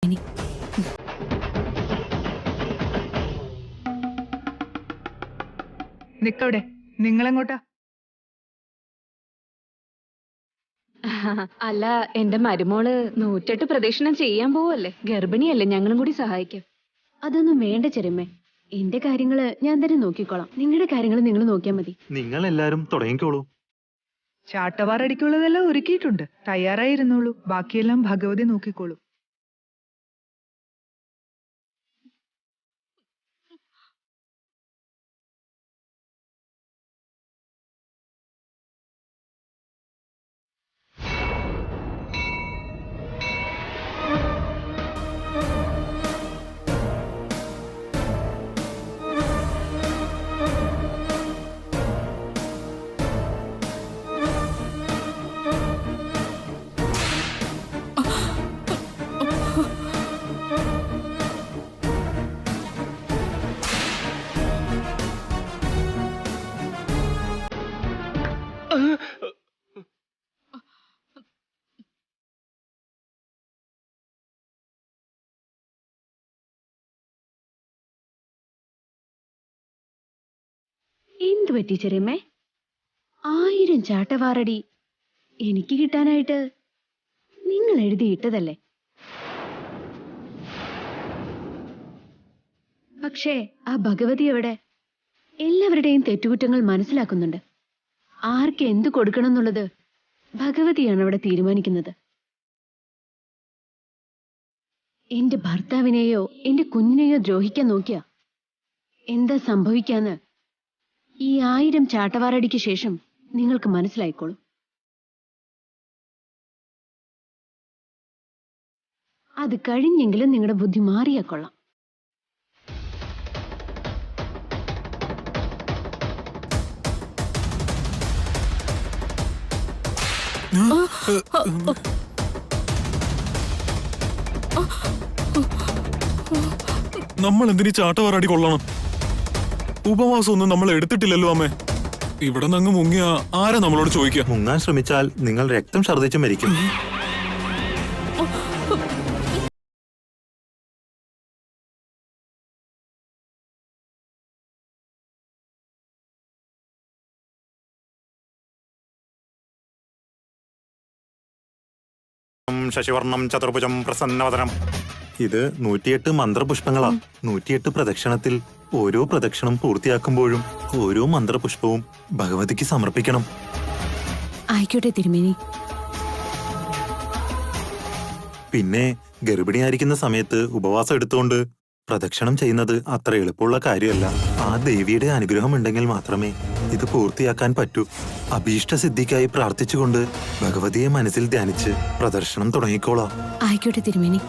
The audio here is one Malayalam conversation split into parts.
ഇനി നിക്കവിടെ. നിങ്ങളെങ്ങോട്ടാ? അല്ല, എന്റെ മരുമോള് 108 പ്രദക്ഷിണം ചെയ്യാൻ പോവല്ലേ. ഗർഭിണിയല്ലേ, ഞങ്ങളും കൂടി സഹായിക്കാം. അതൊന്നും വേണ്ട ചെറിയമ്മേ. എന്റെ കാര്യങ്ങള് ഞാൻ തന്നെ നോക്കിക്കോളാം. നിങ്ങളുടെ കാര്യങ്ങൾ നിങ്ങൾ നോക്കിയാൽ മതി. നിങ്ങൾ എല്ലാരും തുടങ്ങിക്കോളൂ. ചാട്ടവാറടിക്കുള്ളതെല്ലാം ഒരുക്കിയിട്ടുണ്ട്. തയ്യാറായിരുന്നോളൂ. ബാക്കിയെല്ലാം ഭഗവതി നോക്കിക്കോളൂ. എന്തു പറ്റി ചെറിയമ്മേ? 1000 ചാട്ടവാറടി എനിക്ക് കിട്ടാനായിട്ട് നിങ്ങൾ എഴുതിയിട്ടതല്ലേ? പക്ഷേ ആ ഭഗവതി എവിടെ? എല്ലാവരുടെയും തെറ്റുകുറ്റങ്ങൾ മനസ്സിലാക്കുന്നുണ്ട്. ആർക്ക് എന്തു കൊടുക്കണം എന്നുള്ളത് ഭഗവതിയാണ് അവിടെ തീരുമാനിക്കുന്നത്. എന്റെ ഭർത്താവിനെയോ എന്റെ കുഞ്ഞിനെയോ ദ്രോഹിക്കാൻ നോക്കിയ എന്താ സംഭവിക്കാന്ന് ഈ 1000 ചാട്ടവാറടിക്ക് ശേഷം നിങ്ങൾക്ക് മനസ്സിലായിക്കോളൂ. അത് കഴിഞ്ഞെങ്കിലും നിങ്ങളുടെ ബുദ്ധി മാറിയാ കൊള്ളാം. നമ്മൾ എന്തിനീ ചാട്ടവാറടി കൊള്ളണം? ഉപവാസം ഒന്നും നമ്മൾ എടുത്തിട്ടില്ലല്ലോ അമ്മേ. ഇവിടെ നിന്ന് അങ്ങ് മുങ്ങിയ ആരാ നമ്മളോട് ചോദിക്കുക? മുങ്ങാൻ ശ്രമിച്ചാൽ നിങ്ങൾ രക്തം ഛർദ്ദിച്ച് മരിക്കും. ശശിവർണം ചതുർഭുജം പ്രസന്നവദനം. ഇത് 108 മന്ത്രപുഷ്പങ്ങളാ. 108 പ്രദക്ഷിണത്തിൽ ഓരോ പ്രദക്ഷിണം പൂർത്തിയാക്കുമ്പോഴും ഓരോ മന്ത്രപുഷ്പവും ഭഗവതിക്ക് സമർപ്പിക്കണം. ആയിക്കോട്ടെ തിരുമേനി. പിന്നെ ഗർഭിണിയായിരിക്കുന്ന സമയത്ത് ഉപവാസം എടുത്തുകൊണ്ട് പ്രദക്ഷിണം ചെയ്യുന്നത് അത്ര എളുപ്പമുള്ള കാര്യമല്ല. ആ ദേവിയുടെ അനുഗ്രഹം ഉണ്ടെങ്കിൽ മാത്രമേ ഇത് പൂർത്തിയാക്കാൻ പറ്റൂ. അഭീഷ്ടസിദ്ധിക്കായി പ്രാർത്ഥിച്ചുകൊണ്ട് ഭഗവതിയെ മനസ്സിൽ ധ്യാനിച്ച് പ്രദർശനം തുടങ്ങിക്കോളാം. ആയിക്കോട്ടെ തിരുമേനി.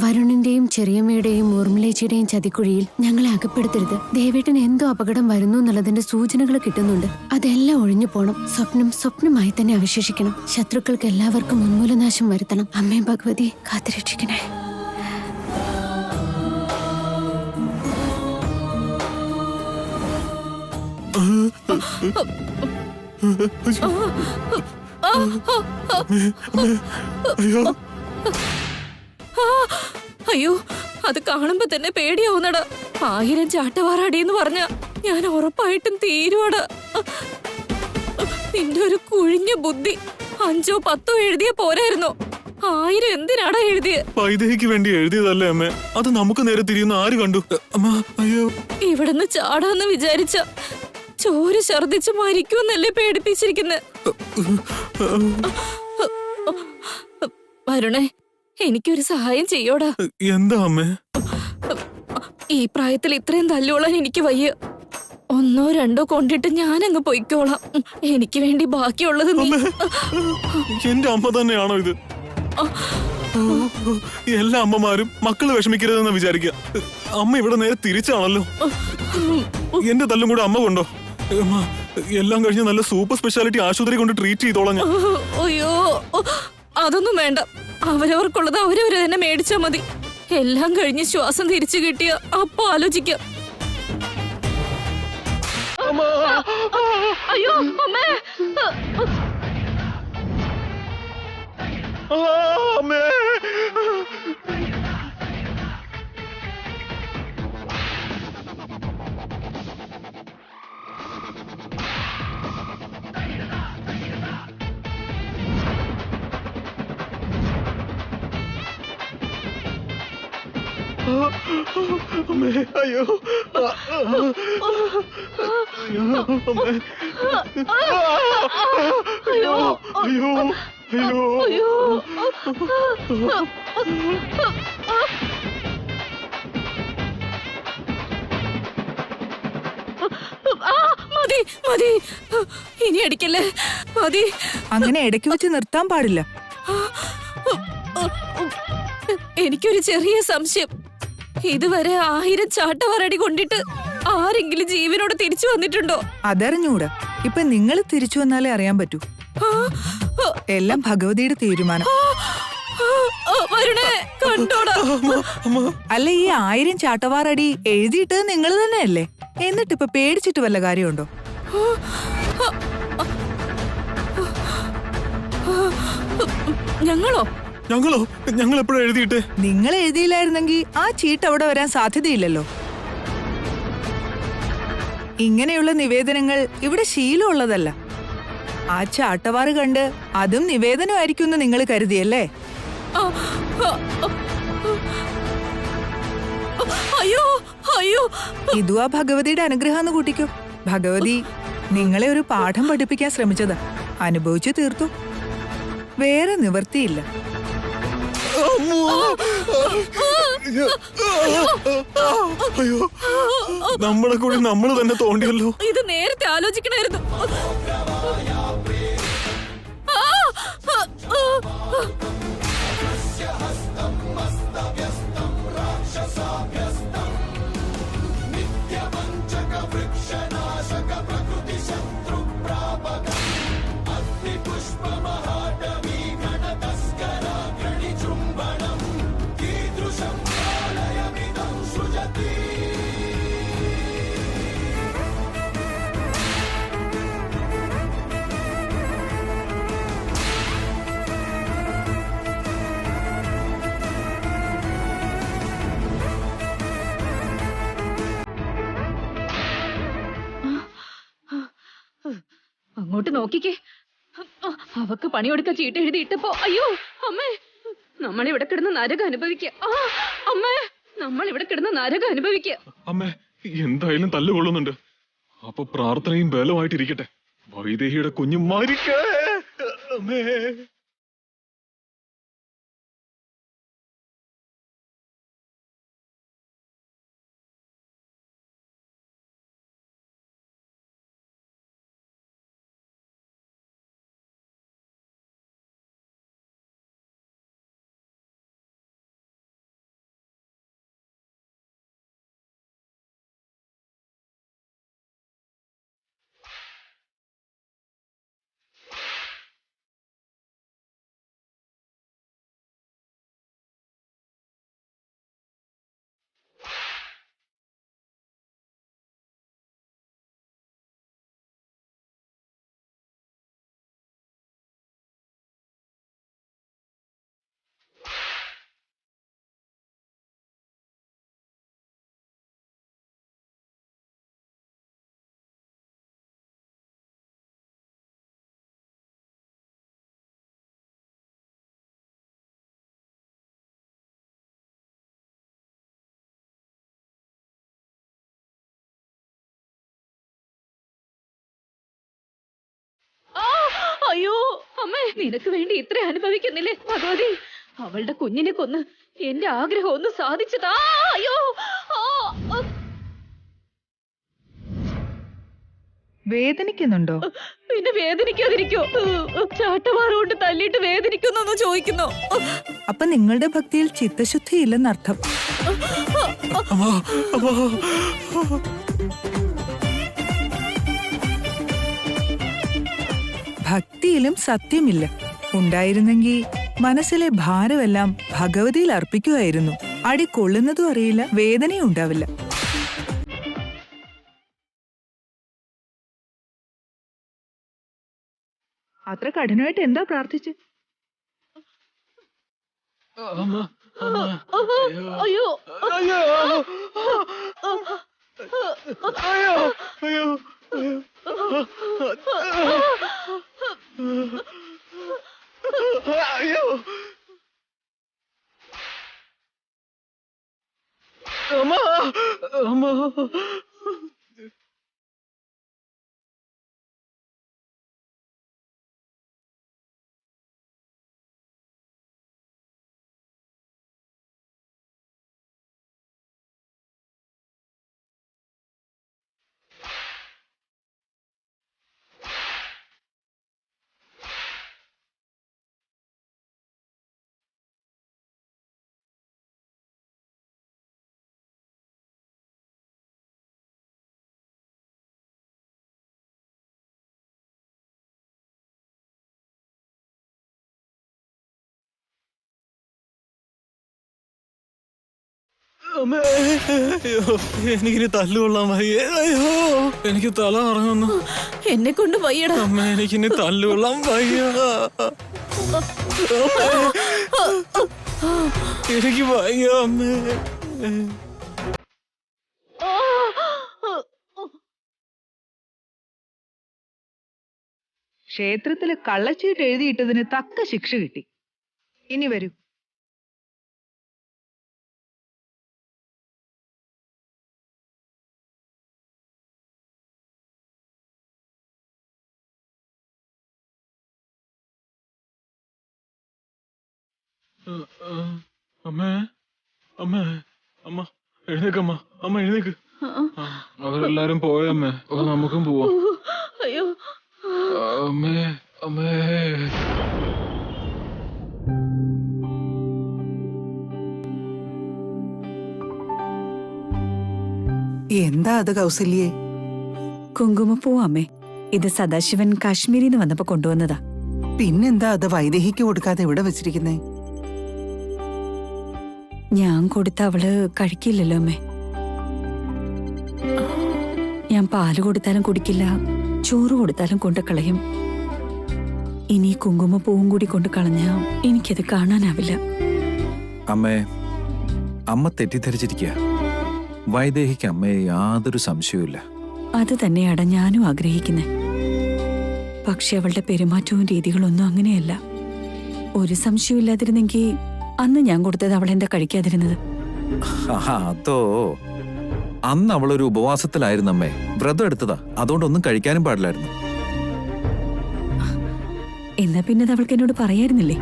വരുണിന്റെയും ചെറിയമ്മയുടെയും ഊർമിളേച്ചിയുടെയും ചതിക്കുഴിയിൽ ഞങ്ങളെ അകപ്പെടുത്തരുത്. ദേവേട്ടന് എന്തോ അപകടം വരുന്നു എന്നുള്ളതിന്റെ സൂചനകൾ കിട്ടുന്നുണ്ട്. അതെല്ലാം ഒഴിഞ്ഞു പോണം. സ്വപ്നമായി തന്നെ അവശേഷിക്കണം. ശത്രുക്കൾക്ക് എല്ലാവർക്കും ഉന്മൂലനാശം വരുത്തണം. അമ്മേ ഭഗവതി കാത്തുരക്ഷിക്കണേ. അയ്യോ, അത് കാണുമ്പോ തന്നെ പേടിയാവുന്നടാ. 1000 ചാട്ടവാറടിയെന്ന് പറഞ്ഞ ഞാൻ ഉറപ്പായിട്ടും തീരുവടാ. നിന്റെ ഒരു കുഴിഞ്ഞ ബുദ്ധി 5ഓ 10ഓ എഴുതിയ പോരായിരുന്നോ? 1000 എന്തിനാടാ എഴുതിയ? വൈദേഹിക്ക് വേണ്ടി എഴുതിയതല്ലേ അമ്മേ. അത് നമുക്ക് നേരെ തിരിയുന്ന ആര് കണ്ടു? അമ്മ, അയ്യോ. ഇവിടുന്ന് ചാടാന്ന് വിചാരിച്ച ചോര ഛർദിച്ച് മരിക്കൂന്നല്ലേ പേടിപ്പിച്ചിരിക്കുന്നെ. വരുണേ, എനിക്കൊരു സഹായം ചെയ്യോടാ. എന്താ അമ്മേ? ഈ പ്രായത്തിൽ ഇത്രയും തല്ലുകൊള്ളാൻ എനിക്ക് വയ്യ. 1ഓ 2ഓ കൊണ്ടിട്ട് ഞാനങ്ങ് പൊയ്ക്കോളാം. എനിക്ക് വേണ്ടി ബാക്കിയുള്ളത് നീ. എന്റെ അമ്മ തന്നെയാണോ ഇത്? എല്ലാ അമ്മമാരും മക്കള് വിഷമിക്കരുതെന്ന് വിചാരിക്കുക. അമ്മ ഇവിടെ നേരെ തിരിച്ചാണല്ലോ. എന്റെ തല്ലും കൂടെ അമ്മ കൊണ്ടോ? എല്ലാം കഴിഞ്ഞ് നല്ല സൂപ്പർ സ്പെഷ്യാലിറ്റി ആശുപത്രി കൊണ്ട് ട്രീറ്റ് ചെയ്തോളാം ഞാൻ. അയ്യോ, അതൊന്നും വേണ്ട. അവരവർക്കുള്ളത് അവരവര് തന്നെ മേടിച്ചാ മതി. എല്ലാം കഴിഞ്ഞ് ശ്വാസം തിരിച്ചു കിട്ടിയ അപ്പൊ ആലോചിക്കാം. അമ്മേ അയ്യോ അയ്യോ അയ്യോ അയ്യോ മതി മതി, ഇനി അടിക്കല്ലേ, മതി. അങ്ങനെ ഇടയ്ക്ക് വെച്ച് നിർത്താൻ പാടില്ല. എനിക്കൊരു ചെറിയ സംശയം. ഇതുവരെ 1000 ചാട്ടവാറടി കൊണ്ടിട്ട് ആരെങ്കിലും ജീവനോട് തിരിച്ചു വന്നിട്ടുണ്ടോ? അതറിഞ്ഞൂടാ. ഇപ്പൊ നിങ്ങൾ തിരിച്ചു വന്നാലേ അറിയാൻ പറ്റൂ. എല്ലാം ഭഗവതിയുടെ തീരുമാനം. വരുണേ, കണ്ടോടാ. അല്ല, ഈ 1000 ചാട്ടവാറടി എഴുതിയിട്ടത് നിങ്ങൾ തന്നെയല്ലേ? എന്നിട്ടിപ്പൊ പേടിച്ചിട്ട് വല്ല കാര്യമുണ്ടോ? ഞങ്ങളോ ഞങ്ങൾ എപ്പോഴാ എഴുതിയിട്ട്? നിങ്ങൾ എഴുതിയില്ലായിരുന്നെങ്കിൽ ആ ചീട്ട് അവിടെ വരാൻ സാധ്യതയില്ലല്ലോ. ഇങ്ങനെയുള്ള നിവേദനങ്ങൾ ഇവിടെ ശീലമുള്ളതല്ല. ആ ചാട്ടവാറ് കണ്ട് അതും നിവേദനമായിരിക്കും എന്ന് നിങ്ങൾ കരുതിയല്ലേ? അയ്യോ അയ്യോ, ഇതും ആ ഭഗവതിയുടെ അനുഗ്രഹം എന്ന് കൂട്ടിക്കോ. ഭഗവതി നിങ്ങളെ ഒരു പാഠം പഠിപ്പിക്കാൻ ശ്രമിച്ചതാ. അനുഭവിച്ചു തീർത്തു. വേറെ നിവർത്തിയില്ല. അയ്യോ, നമ്മളെ കൂടി നമ്മൾ തന്നെ തോണ്ടിയല്ലോ. ഇത് നേരത്തെ ആലോചിക്കണമായിരുന്നു. അങ്ങോട്ട് നോക്കിക്കേ, അവക്ക് പണിയെടുക്കാൻ ചീട്ട് എഴുതിയിട്ടപ്പോ അയ്യോ അമ്മേ, നമ്മൾ ഇവിടെ കിടന്ന് നരകം അനുഭവിക്കുക. അമ്മേ, നമ്മൾ ഇവിടെ കിടന്ന് നരകം അനുഭവിക്കുക. അമ്മേ, എന്തായാലും തല്ലുകൊള്ളുന്നുണ്ട്. അപ്പൊ പ്രാർത്ഥനയും ബലമായിട്ടിരിക്കട്ടെ. വൈദേഹിയുടെ കുഞ്ഞു മരിക്കേ. അമ്മേ, അയ്യോ അമ്മേ, നിനക്ക് വേണ്ടി ഇത്ര അനുഭവിക്കുന്നില്ലേ ഭഗവതി? അവളുടെ കുഞ്ഞിനെ കൊന്ന് എന്റെ ആഗ്രഹം ഒന്ന് സാധിച്ചതാ. അയ്യോ, വേദനിക്കുന്നുണ്ടോ? പിന്നെ വേദനിക്കാതിരിക്കോ? ചാട്ടവാറുകൊണ്ട് തല്ലിട്ട് വേദനിക്കുന്നോ ചോദിക്കുന്നോ? അപ്പൊ നിങ്ങളുടെ ഭക്തിയിൽ ചിത്തശുദ്ധി ഇല്ലെന്നർത്ഥം. ഭക്തിയിലും സത്യമില്ല. ഉണ്ടായിരുന്നെങ്കിൽ മനസ്സിലെ ഭാരമെല്ലാം ഭഗവതിയിൽ അർപ്പിക്കുമായിരുന്നു. അടി കൊള്ളുന്നതും അറിയില്ല, വേദനയും ഉണ്ടാവില്ല. അത്ര കഠിനമായിട്ട് എന്താ പ്രാർത്ഥിച്ച്? അയ്യോ അമ്മേ, അയ്യോ, എനിക്കിനി തല്ലുകൊള്ളാൻ വയ്യ. അയ്യോ, എനിക്ക് തല ഇറങ്ങുന്നു. എന്നെ കൊണ്ട് വയ്യടാ. അമ്മ, എനിക്കിനി തല്ലുകൊള്ളാൻ വയ്യ. എനിക്ക് വയ്യ അമ്മേ. ക്ഷേത്രത്തില് കള്ളച്ചീട്ട് എഴുതിയിട്ടതിന് തക്ക ശിക്ഷ കിട്ടി. ഇനി വരൂ. അമ്മേ, അമ്മേ, അമ്മ എഴുന്നേക്കമ്മ. അമ്മ എഴുന്നേക്ക്. അവരെല്ലാരും പോയമ്മേ. നമുക്കും പോവാം. അയ്യോ, അമ്മേ, അമ്മേ. എന്താ അത് കൗസല്യേ? കുങ്കുമപ്പൂ അമ്മേ. ഇത് സദാശിവൻ കാശ്മീരിൽ നിന്ന് വന്നപ്പോ കൊണ്ടുവന്നതാ. പിന്നെന്താ അത് വൈദേഹിക്ക് കൊടുക്കാതെ ഇവിടെ വെച്ചിരിക്കുന്നേ? ഞാൻ കൊടുത്ത അവള് കഴിക്കില്ലല്ലോ അമ്മേ. ഞാൻ പാല് കൊടുത്താലും കുടിക്കില്ല, ചോറ് കൊടുത്താലും കൊണ്ട് കളയും. ഇനി കുങ്കുമപ്പൂവും കൂടി കൊണ്ട് കളഞ്ഞാ എനിക്കത് കാണാനാവില്ല. അമ്മേ, അമ്മ തെറ്റിദ്ധരിച്ചിരിക്കുക. വൈദേഹിക്ക് അമ്മയെ യാതൊരു സംശയവുമില്ല. അത് തന്നെയാടാ ഞാനും ആഗ്രഹിക്കുന്നേ. പക്ഷെ അവളുടെ പെരുമാറ്റവും രീതികളൊന്നും അങ്ങനെയല്ല. ഒരു സംശയമില്ലാതിരുന്നെങ്കിൽ അന്ന് ഞാൻ കൊടുത്തത് അവൾ എന്താ കഴിക്കാതിരുന്നത്? അതോ, അന്ന് അവളൊരു ഉപവാസത്തിലായിരുന്നു അമ്മേ. വ്രതം എടുത്തതാ, അതുകൊണ്ടൊന്നും കഴിക്കാനും പാടില്ലായിരുന്നു. എന്നാ പിന്നെ അവൾക്ക് എന്നോട് പറയായിരുന്നില്ലേ?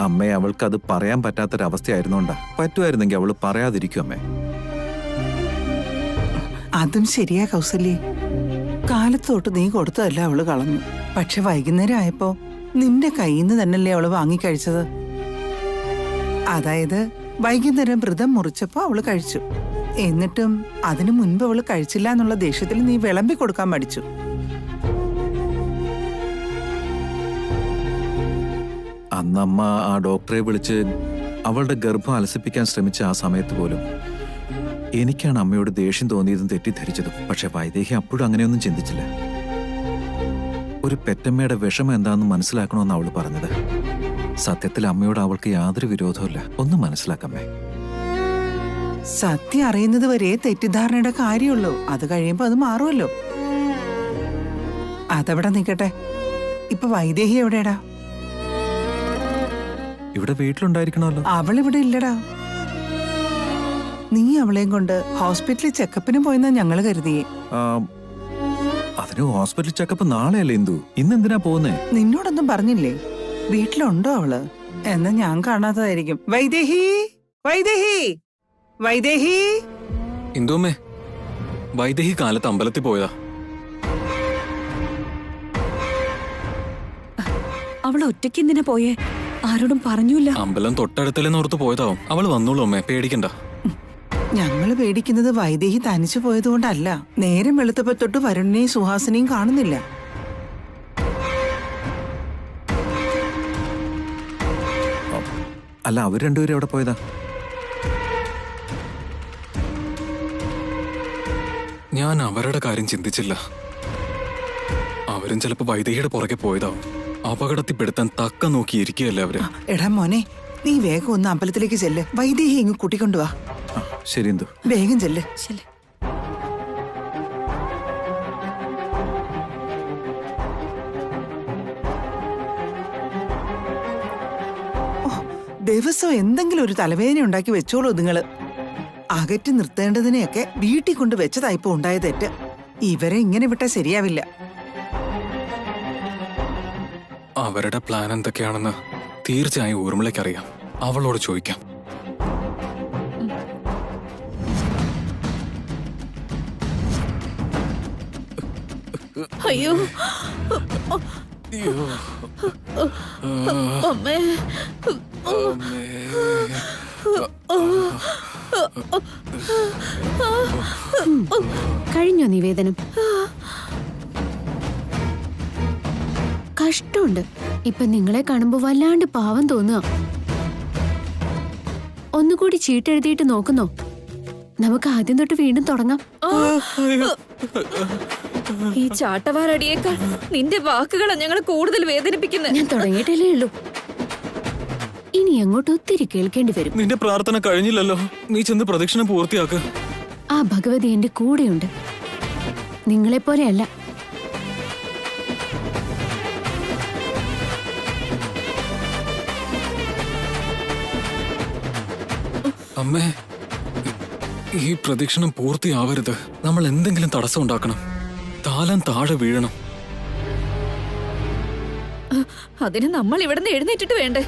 അമ്മേ, അവൾക്ക് അത് പറയാൻ പറ്റാത്തൊരവസ്ഥയായിരുന്നോണ്ടാ. പറ്റുമായിരുന്നെങ്കിൽ അവള് പറയാതിരിക്കും അമ്മേ. അതും ശരിയാ കൗസല്യേ. കാലത്ത് തൊട്ട് നീ കൊടുത്തതല്ല അവള് കളഞ്ഞു. പക്ഷെ വൈകുന്നേരം ആയപ്പോ നിന്റെ കയ്യിൽ നിന്ന് തന്നെയല്ലേ അവള് വാങ്ങിക്കഴിച്ചത്. അതായത് വൈകുന്നേരം വ്രതം മുറിച്ചപ്പോ അവള് കഴിച്ചു. എന്നിട്ടും അതിനു മുൻപ് അവള് കഴിച്ചില്ല എന്നുള്ള ദേഷ്യത്തിൽ നീ വിളമ്പി കൊടുക്കാൻ മടിച്ചു. അന്നമ്മ ആ ഡോക്ടറെ വിളിച്ച് അവളുടെ ഗർഭം അലസിപ്പിക്കാൻ ശ്രമിച്ച ആ സമയത്ത് പോലും എനിക്കാണ് അമ്മയോട് ദേഷ്യം തോന്നിയതും തെറ്റിദ്ധരിച്ചതും. പക്ഷെ വൈദേഹി അപ്പോഴും അങ്ങനെയൊന്നും ചിന്തിച്ചില്ല. ഒരു പെറ്റമ്മയുടെ വിഷമം എന്താണെന്ന് മനസ്സിലാക്കണമെന്ന് അവള് പറഞ്ഞത്. സത്യത്തിൽ അമ്മയോട് അവൾക്ക് യാതൊരു വിരോധമില്ല. ഒന്നും മനസ്സിലാക്കമ്മേ. സത്യം അറിയുന്നത് വരെ തെറ്റിദ്ധാരണയുടെ കാര്യമുള്ളൂ. അത് കഴിയുമ്പോ അത് മാറുമല്ലോ. അതവിടെ നിക്കട്ടെ. ഇപ്പൊ വൈദേഹി എവിടെയാടാ? ഇവിടെ വീട്ടിലുണ്ടായിരിക്കണമല്ലോ. അവളിവിടെ ഇല്ലടാ. നീ അവളെയും കൊണ്ട് ഹോസ്പിറ്റലിൽ ചെക്കപ്പിന് പോയെന്നാ ഞങ്ങള് കരുതിയേ. അതിന് ഹോസ്പിറ്റൽ ചെക്കപ്പ് നാളെയല്ലേ ഇന്ദു? ഇന്നെന്തിനാ പോകുന്നേ? നിന്നോടൊന്നും പറഞ്ഞില്ലേ? വീട്ടിലുണ്ടോ അവള്? എന്നാ ഞാൻ കാണാത്തതായിരിക്കും. വൈദേഹി, വൈദേഹി, വൈദേഹി. ഇന്ദുമ്മേ, വൈദേഹി കാലത്ത് അമ്പലത്തിൽ പോയതാ. അവൾ ഒറ്റയ്ക്ക് എന്തിനാ പോയേ? ആരോടും പറഞ്ഞൂല്ല. അമ്പലം തൊട്ടടുത്തല്ലെന്ന് ഓർത്ത് പോയതാവും. അവള് വന്നോളൂ അമ്മേ, പേടിക്കണ്ട. ഞങ്ങള് പേടിക്കുന്നത് വൈദേഹി തനിച്ചു പോയതുകൊണ്ടല്ല. നേരം വെളുത്തപ്പോ തൊട്ട് വരുണിനെയും സുഹാസിനെയും കാണുന്നില്ല. അല്ല, അവർ രണ്ടുപേരും എവിടെ പോയതാ? ഞാൻ അവരുടെ കാര്യം ചിന്തിച്ചില്ല. അവരും ചിലപ്പോ വൈദേഹിയുടെ പുറകെ പോയതാവും. അപകടത്തിൽപ്പെടുത്താൻ തക്ക നോക്കിയിരിക്കുകയല്ലേ അവര്. എടാ മോനെ, നീ വേഗം ഒന്ന് അമ്പലത്തിലേക്ക് ചെല്ല്. വൈദേഹി ഇങ്ങ് കൂട്ടിക്കൊണ്ടുവാ. ശരി ഇന്ദു, വേഗം ചെല്ല്. ശരി. ദിവസം എന്തെങ്കിലും ഒരു തലവേദന ഉണ്ടാക്കി വെച്ചോളൂ നിങ്ങള്. അകറ്റി നിർത്തേണ്ടതിനെയൊക്കെ വീട്ടിൽ കൊണ്ട് വെച്ചതായിപ്പോ ഉണ്ടായ തെറ്റ്. ഇവരെ ഇങ്ങനെ വിട്ടാ ശരിയാവില്ല. അവരുടെ പ്ലാൻ എന്തൊക്കെയാണെന്ന് തീർച്ചയായും ഊർമിളയ്ക്കറിയാം. അവളോട് ചോദിക്കാം. അയ്യോ, അമ്മേ. കഴിഞ്ഞോ നിവേദനം? കഷ്ടമുണ്ട്. ഇപ്പൊ നിങ്ങളെ കാണുമ്പോ വല്ലാണ്ട് പാവം തോന്നുക. ഒന്നുകൂടി ചീട്ടെഴുതിയിട്ട് നോക്കുന്നോ? നമുക്ക് ആദ്യം തൊട്ട് വീണ്ടും തുടങ്ങാം. ഈ ചാട്ടവാറടിയേക്കാൾ നിന്റെ വാക്കുകളാ ഞങ്ങളെ കൂടുതൽ വേദനിപ്പിക്കുന്നത്. ഞാൻ തുടങ്ങിയിട്ടല്ലേ ഉള്ളൂ. ഇനി അങ്ങോട്ട് ഒത്തിരി കേൾക്കേണ്ടി വരും. നിന്റെ പ്രാർത്ഥന കഴിഞ്ഞില്ലല്ലോ. നീ ചെന്ന് പ്രദക്ഷിണം പൂർത്തിയാക്ക്. ആ ഭഗവതി എന്റെ കൂടെയുണ്ട്, നിങ്ങളെപ്പോലെയല്ല. അമ്മേ, ഈ പ്രദക്ഷിണം പൂർത്തിയാവരുത്. നമ്മൾ എന്തെങ്കിലും തടസ്സം ഉണ്ടാക്കണം. താലം താഴെ വീഴണം. അതിന് നമ്മൾ ഇവിടുന്ന് എഴുന്നേറ്റിട്ട് വേണ്ടേ?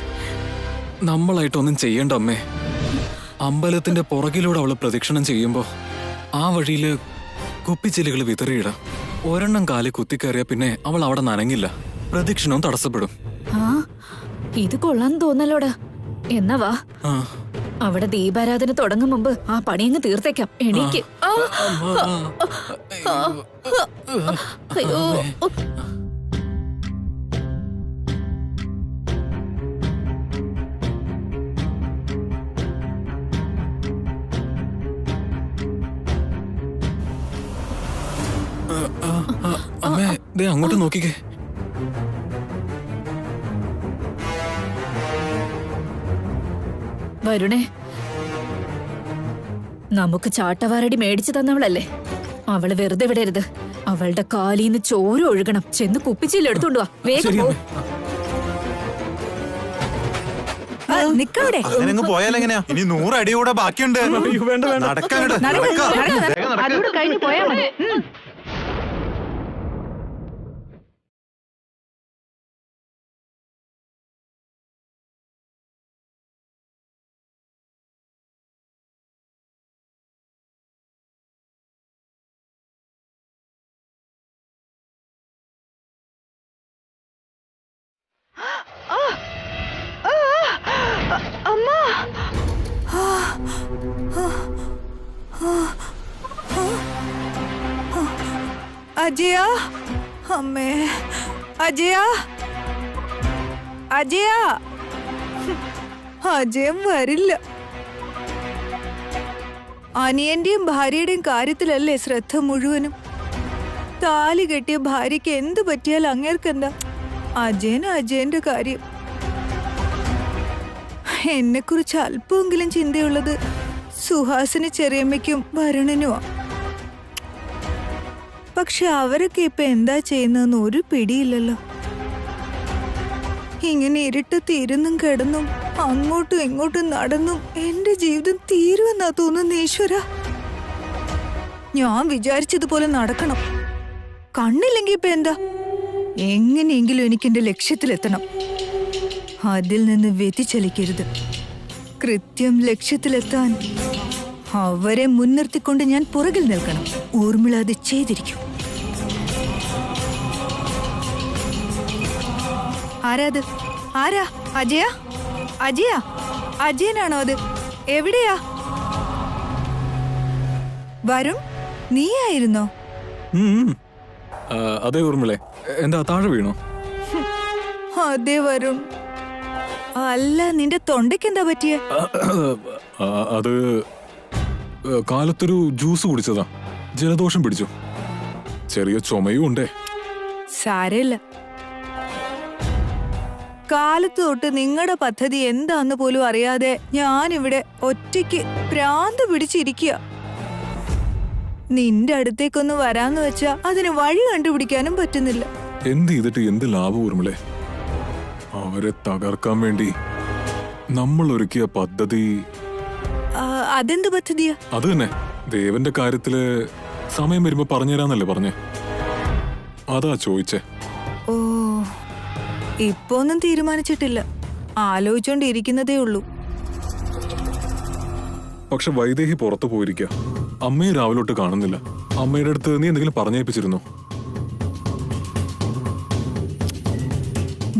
നമ്മളായിട്ടൊന്നും ചെയ്യണ്ട അമ്മേ. അമ്പലത്തിന്റെ പുറകിലൂടെ അവള് പ്രദക്ഷിണം ചെയ്യുമ്പോ ആ വഴിയില് കുപ്പിച്ചില്ലുകൾ വിതറിയിടാം. ഒരെണ്ണം കാലി കുത്തിക്കയറിയ പിന്നെ അവൾ അവിടെ നനങ്ങില്ല. പ്രദക്ഷിണവും തടസ്സപ്പെടും. ആ, ഇത് കൊള്ളാൻ തോന്നലോടാ. എന്നാ വാ, ആ, അവിടെ ദീപാരാധന തുടങ്ങും മുമ്പ് ആ പണിയങ്ങ് തീർത്തേക്കാം. എണീക്ക്. അയ്യോ. അമ്മേ, ദേ അങ്ങോട്ട് നോക്കിക്കേ. വരുണേ, നമുക്ക് ചാട്ടവാറടി മേടിച്ചു തന്നവളല്ലേ, അവള് വെറുതെ വിടരുത്. അവളുടെ കാലീന്ന് ചോര ഒഴുകണം. ചെന്ന് കുപ്പിച്ചില്ല എടുത്തോണ്ട് വാ, വേഗം പോ. നിക്കവിടെ. അങ്ങനെ പോയാലെങ്ങനെയാ? ഇനി 100 അടി കൂടെ ബാക്കിയുണ്ട്. നടക്കാങ്ങട്. അതുകൂടെ കഴിഞ്ഞു പോയാ മതി. അജയ, അമ്മേ, അജയ, അജയ, അജയം വരില്ല. അനിയന്റെയും ഭാര്യയുടെയും കാര്യത്തിലല്ലേ ശ്രദ്ധ മുഴുവനും. താലി കെട്ടിയ ഭാര്യയ്ക്ക് എന്ത് പറ്റിയാൽ അങ്ങേർക്കെന്താ? അജയന്റെ കാര്യം. എന്നെക്കുറിച്ച് അല്പമെങ്കിലും ചിന്തയുള്ളത് സുഹാസിനി ചെറിയമ്മയ്ക്കും വരുണനുമാ. പക്ഷെ അവരൊക്കെ ഇപ്പൊ എന്താ ചെയ്യുന്നതെന്ന് ഒരു പിടിയില്ലല്ലോ. ഇങ്ങനെ ഇരുട്ടത്ത് ഇരുന്നും കിടന്നും അങ്ങോട്ടും ഇങ്ങോട്ടും നടന്നും എന്റെ ജീവിതം തീരുമെന്നാ തോന്നുന്നു. ഈശ്വര, ഞാൻ വിചാരിച്ചതുപോലെ നടക്കണം. കണ്ണില്ലെങ്കിൽ ഇപ്പൊ എന്താ? എങ്ങനെയെങ്കിലും എനിക്ക് എന്റെ ലക്ഷ്യത്തിലെത്തണം. അതിൽ നിന്ന് വ്യതിചലിക്കരുത്. കൃത്യം ലക്ഷ്യത്തിലെത്താൻ അവരെ മുൻനിർത്തിക്കൊണ്ട് ഞാൻ പുറകിൽ നിൽക്കണം. ഊർമിള അത് ചെയ്തിരിക്കും. ആരാത്? ആരാ? അജയ? അജയ? അജയനാണോ അത്? എവിടെയാ? വരുൺ, നീയായിരുന്നോ? അതെ ഊർമിളെ, എന്താ താഴെ വീണോ? അതെ വരുൺ. അല്ല, നിന്റെ തൊണ്ടയ്ക്ക് എന്താ പറ്റിയേ? അത് കാലത്തൊരു ജ്യൂസ് കുടിച്ചതാ. ജലദോഷം പിടിച്ചു. ചെറിയ ചുമയും ഉണ്ടേ. സാരമില്ല. കാലത്ത് തൊട്ട് നിങ്ങളുടെ പദ്ധതി എന്താന്ന് പോലും അറിയാതെ ഞാനിവിടെ ഒറ്റയ്ക്ക് ഭ്രാന്ത് പിടിച്ചിരിക്കുക. നിന്റെ അടുത്തേക്കൊന്ന് വരാന്ന് വെച്ചാ അതിന് വഴി കണ്ടുപിടിക്കാനും പറ്റുന്നില്ല. എന്ത് ചെയ്തിട്ട് എന്ത് ലാഭം ഊർമിളെ? അവരെ തകർക്കാൻ വേണ്ടി നമ്മൾ ഒരുക്കിയ പദ്ധതി. അതെന്ത് പദ്ധതിയാ? അത് തന്നെ, ദേവന്റെ കാര്യത്തില് സമയം വരുമ്പോ പറഞ്ഞുതരാന്നല്ലേ പറഞ്ഞേ. അതാ ചോദിച്ചേ. ഓ, ഇപ്പൊ ഒന്നും തീരുമാനിച്ചിട്ടില്ല. ആലോചിച്ചോണ്ടിരിക്കുന്നതേ ഉള്ളൂ. പക്ഷെ വൈദേഹി പുറത്തു പോയിരിക്കുക. അമ്മയെ രാവിലോട്ട് കാണുന്നില്ല. അമ്മയുടെ അടുത്ത് നീ എന്തെങ്കിലും പറഞ്ഞേൽപ്പിച്ചിരുന്നോ?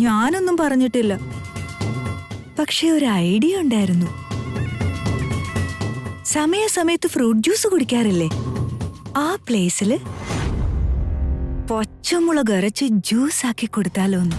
ഞാനൊന്നും പറഞ്ഞിട്ടില്ല. പക്ഷെ ഒരു ഐഡിയ ഉണ്ടായിരുന്നു. സമയത്ത് ഫ്രൂട്ട് ജ്യൂസ് കുടിക്കാറില്ലേ? ആ പ്ലേസില് പച്ചമുളക് അരച്ച് ജ്യൂസ് ആക്കി കൊടുത്താലോന്ന്.